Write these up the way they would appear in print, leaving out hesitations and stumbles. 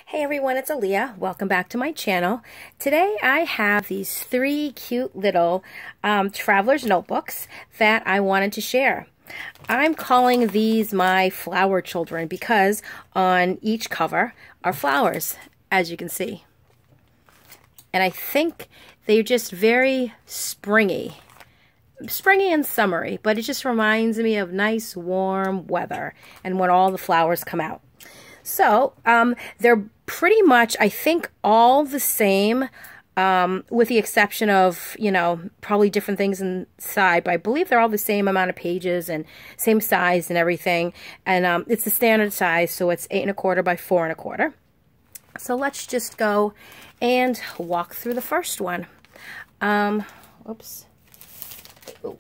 Hey everyone, it's Aaliyah. Welcome back to my channel. Today I have these three cute little traveler's notebooks that I wanted to share. I'm calling these my flower children because on each cover are flowers, as you can see. And I think they're just very springy and summery, but it just reminds me of nice warm weather and when all the flowers come out. So they're pretty much, I think, all the same, with the exception of, probably different things inside, but I believe they're all the same amount of pages and same size and everything. And it's the standard size, so it's 8 1/4 by 4 1/4. So let's just go and walk through the first one. Oops. Ooh.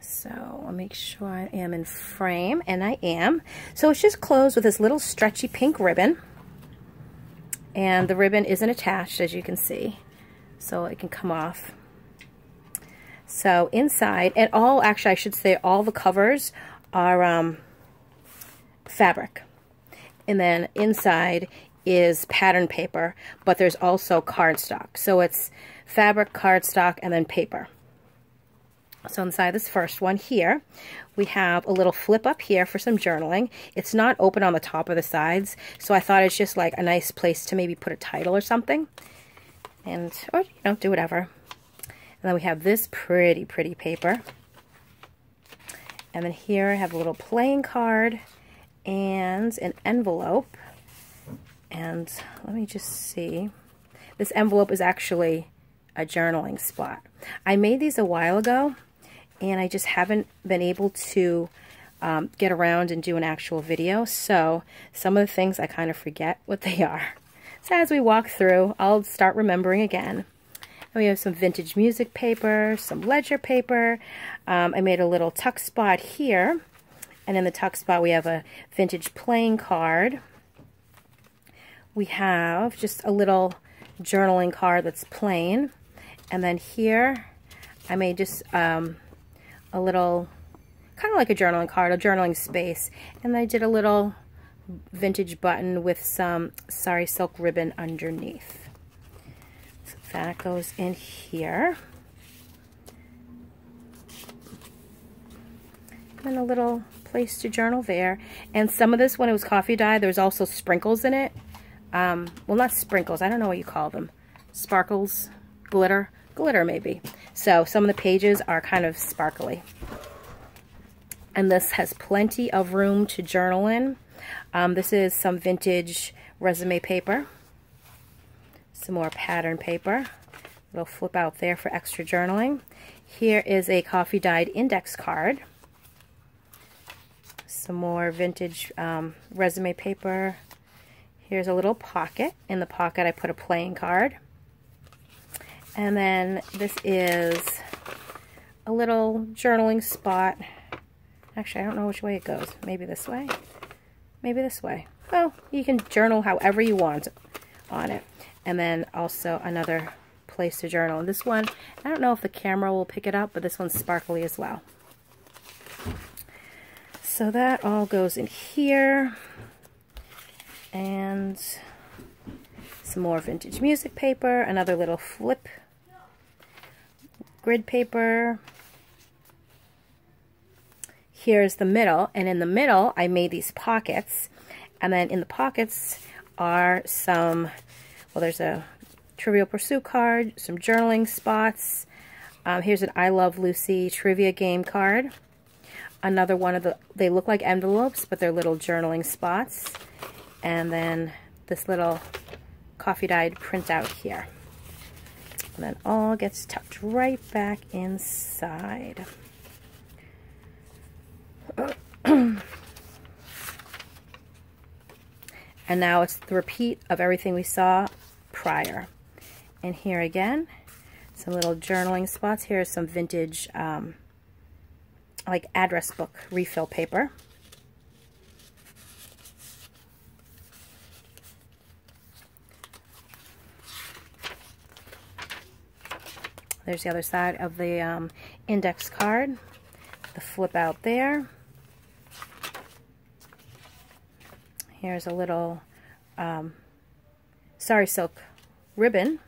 So I'll make sure I am in frame, and I am. So it's just closed with this little stretchy pink ribbon, and the ribbon isn't attached, as you can see, so it can come off. So inside, and actually I should say all the covers are fabric, and then inside is pattern paper, but there's also cardstock. So it's fabric, cardstock, and then paper. So inside this first one here, we have a little flip up here for some journaling. It's not open on the top or the sides, so I thought it's just like a nice place to maybe put a title or something, or do whatever. And then we have this pretty paper, and then here I have a little playing card and an envelope. And let me just see. This envelope is actually a journaling spot. I made these a while ago, and I just haven't been able to get around and do an actual video, so some of the things I kind of forget what they are. So as we walk through, I'll start remembering again. And we have some vintage music paper, some ledger paper. I made a little tuck spot here, and in the tuck spot we have a vintage playing card. We have just a little journaling card that's plain, and then here I made just a little, kind of like a journaling card, a journaling space, and I did a little vintage button with some sari silk ribbon underneath. So that goes in here. And a little place to journal there. And some of this, when it was coffee dye, there was also sprinkles in it. Well, not sprinkles, I don't know what you call them. Sparkles, glitter maybe. So some of the pages are kind of sparkly. And this has plenty of room to journal in. This is some vintage resume paper. Some more pattern paper. It'll flip out there for extra journaling. Here is a coffee dyed index card. Some more vintage resume paper. Here's a little pocket. In the pocket I put a playing card. And then this is a little journaling spot. Actually, I don't know which way it goes. Maybe this way? Maybe this way. Well, you can journal however you want on it. And then also another place to journal. And this one, I don't know if the camera will pick it up, but this one's sparkly as well. So that all goes in here. And some more vintage music paper, another little flip grid paper. Here's the middle, and in the middle I made these pockets, and then in the pockets are some, well, there's a Trivial Pursuit card, some journaling spots. Here's an I Love Lucy trivia game card. Another one of they look like envelopes, but they're little journaling spots. And then this little coffee dyed printout here. And then all gets tucked right back inside. And now it's the repeat of everything we saw prior. And here again, some little journaling spots. Here's some vintage like address book refill paper. There's the other side of the index card, the flip out there. Here's a little sari silk ribbon,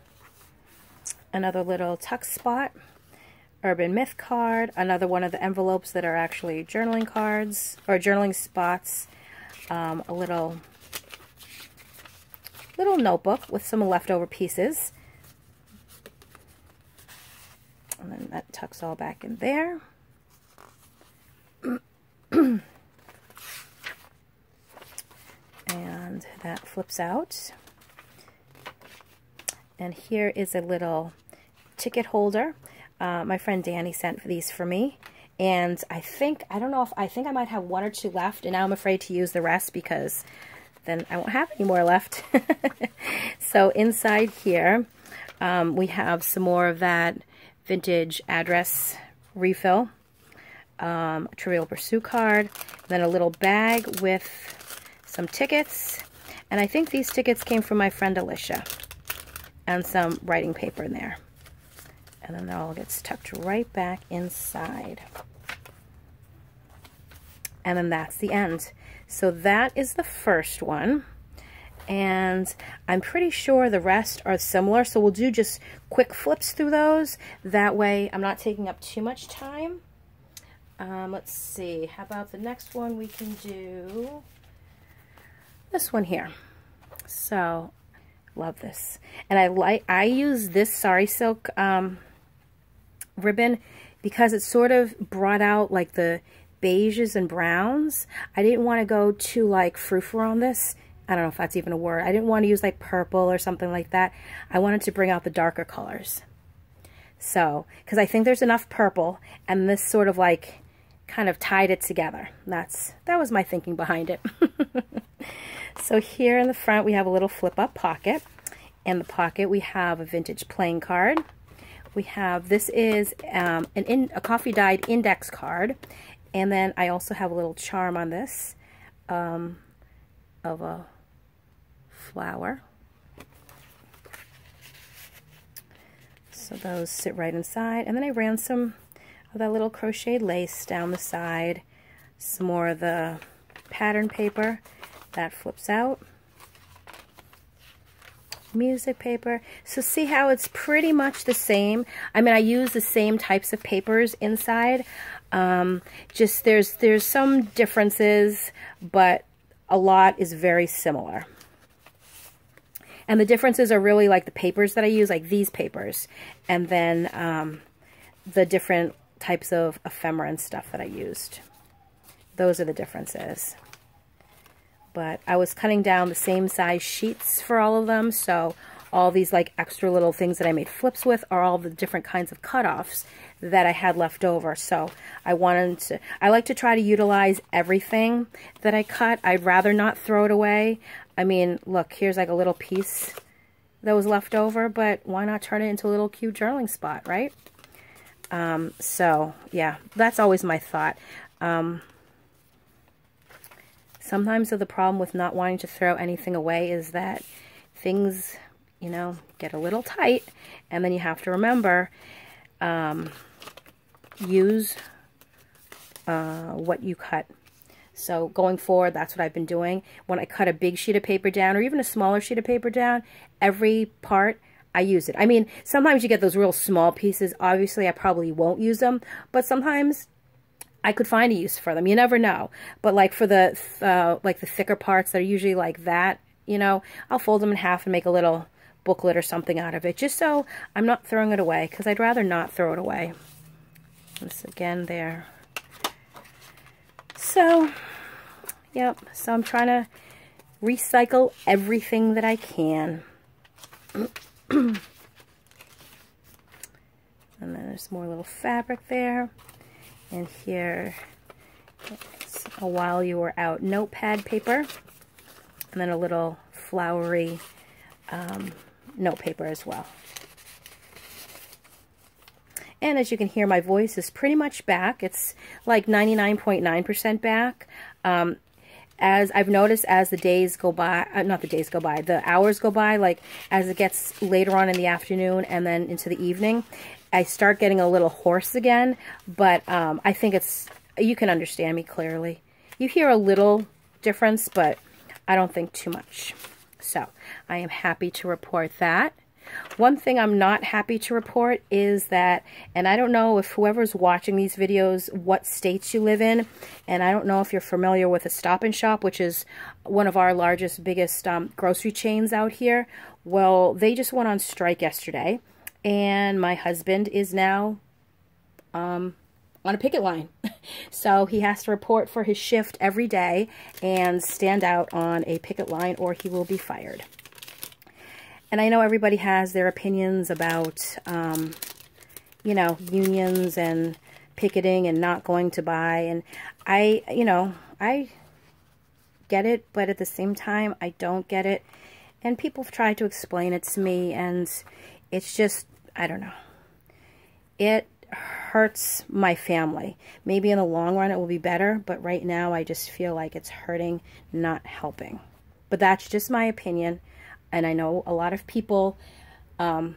another little tuck spot, Urban Myth card, another one of the envelopes that are actually journaling cards, or journaling spots, a little notebook with some leftover pieces. And then that tucks all back in there. And that flips out. And here is a little ticket holder. My friend Danny sent these for me. And I think I might have one or two left, and now I'm afraid to use the rest because then I won't have any more left. So inside here, we have some more of that vintage address refill, Trivial Pursuit card, then a little bag with some tickets. And I think these tickets came from my friend Alicia, and some writing paper in there. And then it all gets tucked right back inside. And then that's the end. So that is the first one. And I'm pretty sure the rest are similar. So we'll do just quick flips through those. That way I'm not taking up too much time. Let's see. How about the next one? We can do this one here. So love this. And I use this sari silk ribbon because it sort of brought out like the beiges and browns. I didn't want to go too like frou-frou on this. I don't know if that's even a word. I didn't want to use like purple or something like that. I wanted to bring out the darker colors. So, because I think there's enough purple, and this sort of like kind of tied it together. That was my thinking behind it. So here in the front we have a little flip-up pocket. In the pocket we have a vintage playing card. We have, this is a coffee dyed index card. And then I also have a little charm on this of a flower. So those sit right inside. And then I ran some of that little crocheted lace down the side. Some more of the pattern paper that flips out. Music paper. So see how it's pretty much the same. I mean, I use the same types of papers inside. Just there's some differences, but a lot is very similar. And the differences are really like the papers that I use, like these papers, and then the different types of ephemera and stuff that I used. Those are the differences. But I was cutting down the same size sheets for all of them, so all these like extra little things that I made flips with are all the different kinds of cutoffs that I had left over. So I like to try to utilize everything that I cut. I'd rather not throw it away. I mean, look, here's like a little piece that was left over, but why not turn it into a little cute journaling spot, right? So yeah, that's always my thought. Sometimes the problem with not wanting to throw anything away is that things, you know, get a little tight, and then you have to remember, use what you cut. So going forward, that's what I've been doing. When I cut a big sheet of paper down, or even a smaller sheet of paper down, every part, I use it. I mean, sometimes you get those real small pieces. Obviously, I probably won't use them, but sometimes I could find a use for them. You never know. But like for the thicker parts that are usually like that, you know, I'll fold them in half and make a little booklet or something out of it, just so I'm not throwing it away, because I'd rather not throw it away. This again there. So, yep. So I'm trying to recycle everything that I can. And then there's more little fabric there. And here, it's a while you were out notepad paper, and then a little flowery note paper as well. And as you can hear, my voice is pretty much back. It's like 99.9% back. As I've noticed, as the days go by, not the days go by, the hours go by, like as it gets later on in the afternoon and then into the evening, I start getting a little hoarse again, but I think you can understand me clearly. You hear a little difference, but I don't think too much. So I am happy to report that. One thing I'm not happy to report is that, and I don't know if whoever's watching these videos, what states you live in, and I don't know if you're familiar with a Stop and Shop, which is one of our largest, biggest grocery chains out here. Well, they just went on strike yesterday, and my husband is now on a picket line. So he has to report for his shift every day and stand out on a picket line or he will be fired. And I know everybody has their opinions about, you know, unions and picketing and not going to buy. And I get it, but at the same time, I don't get it. And people have tried to explain it to me, and it's just, I don't know. It hurts my family. Maybe in the long run it will be better, but right now I just feel like it's hurting, not helping. But that's just my opinion. And I know a lot of people have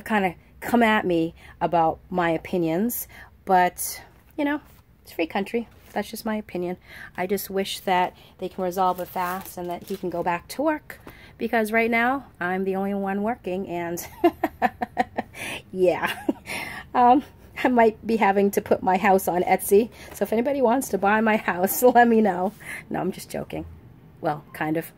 kind of come at me about my opinions, but, you know, it's a free country. That's just my opinion. I just wish that they can resolve it fast and that he can go back to work, because right now I'm the only one working, and yeah, I might be having to put my house on Etsy. So if anybody wants to buy my house, let me know. No, I'm just joking. Well, kind of.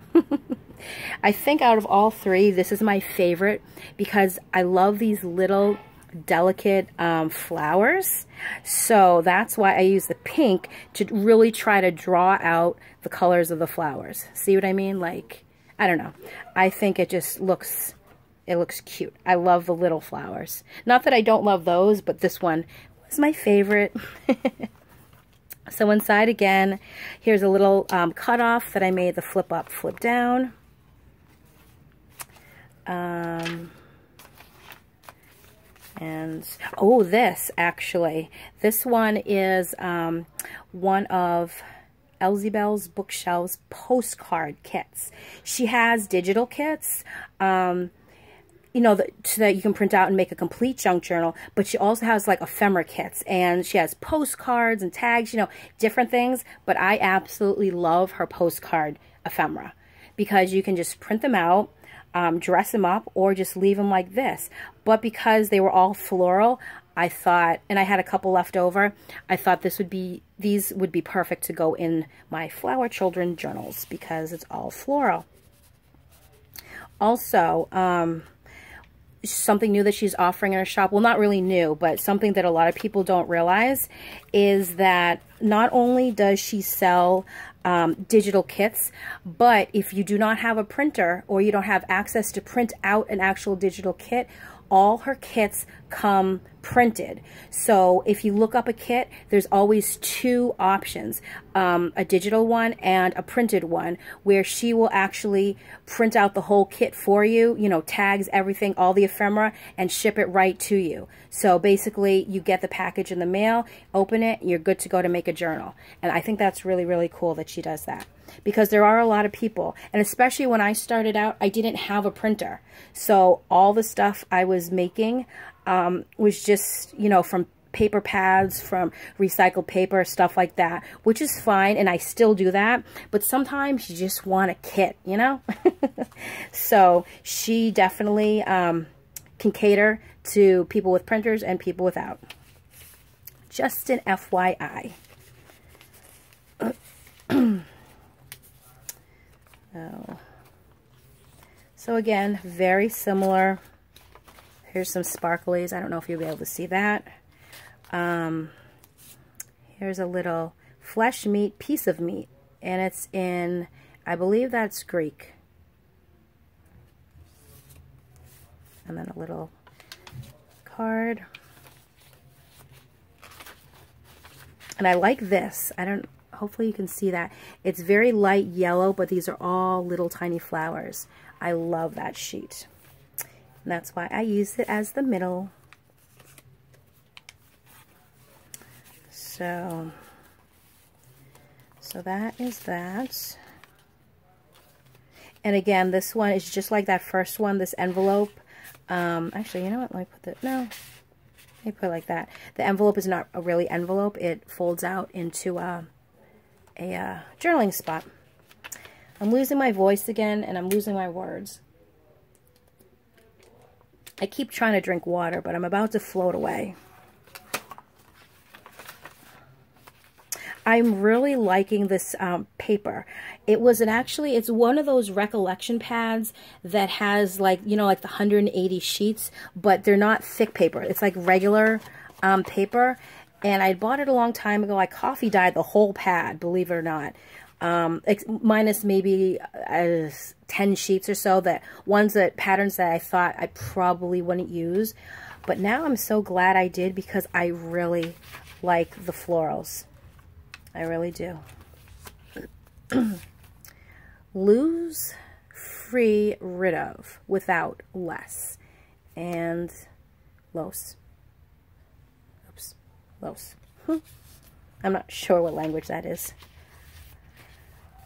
I think out of all three, this is my favorite because I love these little delicate flowers. So that's why I use the pink to really try to draw out the colors of the flowers. See what I mean? Like, I don't know. I think it just looks, it looks cute. I love the little flowers. Not that I don't love those, but this one was my favorite. So inside again, here's a little cutoff that I made the flip up, flip down. And, oh, this one is one of Elzebel's Bookshelves postcard kits. She has digital kits, you know, so that you can print out and make a complete junk journal, but she also has like ephemera kits, and she has postcards and tags, you know, different things. But I absolutely love her postcard ephemera because you can just print them out, dress them up, or just leave them like this. But because they were all floral, I thought, and I had a couple left over, I thought these would be perfect to go in my Flower Children journals because it's all floral. Also, something new that she's offering in her shop, well, not really new, but something that a lot of people don't realize is that not only does she sell digital kits, but if you do not have a printer or you don't have access to print out an actual digital kit, all her kits come printed. So if you look up a kit, there's always two options, a digital one and a printed one, where she will actually print out the whole kit for you, you know, tags, everything, all the ephemera, and ship it right to you. So basically you get the package in the mail, open it, you're good to go to make a journal. And I think that's really, really cool that she does that. Because there are a lot of people, and especially when I started out, I didn't have a printer. So all the stuff I was making was just, you know, from paper pads, from recycled paper, stuff like that, which is fine, and I still do that. But sometimes you just want a kit, you know? So she definitely can cater to people with printers and people without. Just an FYI. So again, very similar. Here's some sparklies. I don't know if you'll be able to see that. Here's a little flesh meat, piece of meat, and it's in, I believe that's Greek. And then a little card. And I like this. Hopefully you can see that. It's very light yellow, but these are all little tiny flowers. I love that sheet. And that's why I use it as the middle. So that is that. And again, this one is just like that first one, this envelope. Actually, you know what? Let me put that, no. Let me put it like that. The envelope is not a really envelope. It folds out into a journaling spot. I'm losing my voice again, and I'm losing my words. I keep trying to drink water, but I'm about to float away. I'm really liking this paper. It's one of those recollection pads that has like, you know, like the 180 sheets, but they're not thick paper. It's like regular paper. And I bought it a long time ago. I coffee dyed the whole pad, believe it or not. Minus maybe 10 sheets or so, patterns that I thought I probably wouldn't use. But now I'm so glad I did, because I really like the florals. I really do. Lose, free, rid of, without, less. And los. Oops. Los. I'm not sure what language that is.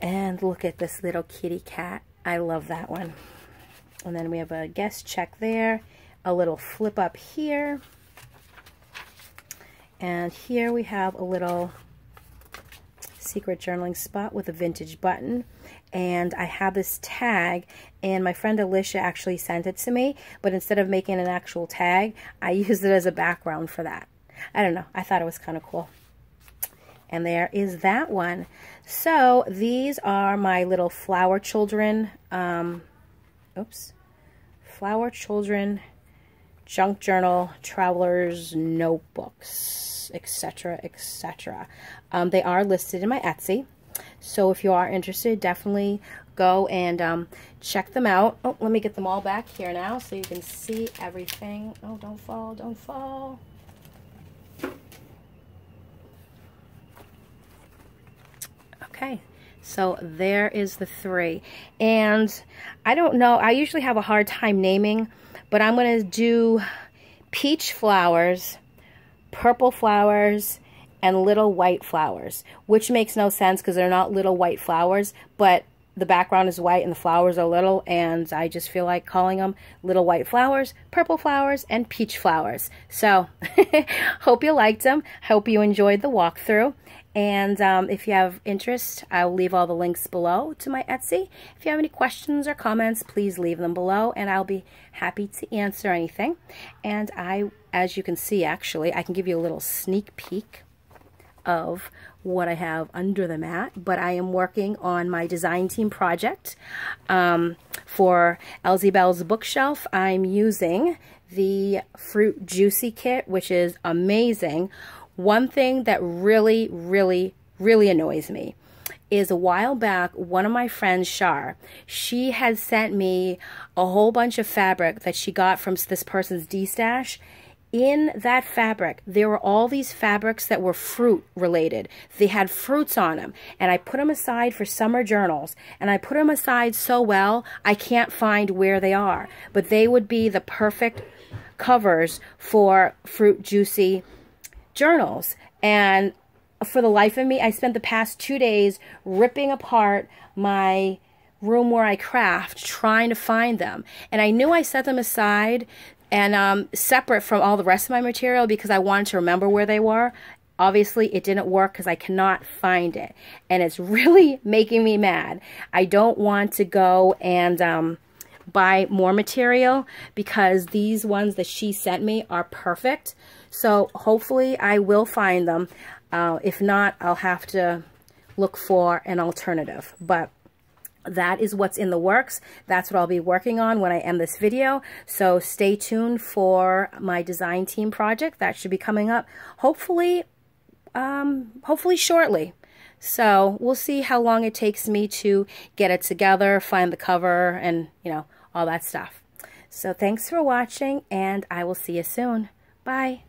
And look at this little kitty cat. I love that one. And then we have a guest check there. A little flip up here. And here we have a little secret journaling spot with a vintage button. And I have this tag, and my friend Alicia actually sent it to me, but instead of making an actual tag, I used it as a background for that. I don't know, I thought it was kind of cool. And there is that one. So these are my little flower children, flower children junk journal, traveler's notebooks, etc., etc. They are listed in my Etsy. So if you are interested, definitely go and check them out. Oh, let me get them all back here now so you can see everything. Oh, don't fall, don't fall. Okay, so there is the 3. And I don't know, I usually have a hard time naming, but I'm going to do peach flowers, purple flowers, and little white flowers, which makes no sense because they're not little white flowers, but the background is white and the flowers are little, and I just feel like calling them little white flowers, purple flowers, and peach flowers. So, hope you liked them. Hope you enjoyed the walkthrough. And if you have interest, I'll leave all the links below to my Etsy. If you have any questions or comments, please leave them below, and I'll be happy to answer anything. And as you can see, actually, I can give you a little sneak peek of what I have under the mat, but I am working on my design team project for Elsie Belle's bookshelf. I'm using the Fruit Juicy kit, which is amazing. One thing that really, really, really annoys me is a while back, one of my friends, Shar, she had sent me a whole bunch of fabric that she got from this person's D-stash. In that fabric, there were all these fabrics that were fruit related. They had fruits on them, and I put them aside for summer journals, and I put them aside so well, I can't find where they are. But they would be the perfect covers for Fruit Juicy journals. And for the life of me, I spent the past 2 days ripping apart my room where I craft, trying to find them. And I knew I set them aside and separate from all the rest of my material because I wanted to remember where they were. Obviously, it didn't work because I cannot find it. And it's really making me mad. I don't want to go and buy more material because these ones that she sent me are perfect. So hopefully I will find them. If not, I'll have to look for an alternative. But that is what's in the works. That's what I'll be working on when I end this video. So stay tuned for my design team project. That should be coming up hopefully shortly. So we'll see how long it takes me to get it together, find the cover, and all that stuff. So thanks for watching, and I will see you soon. Bye.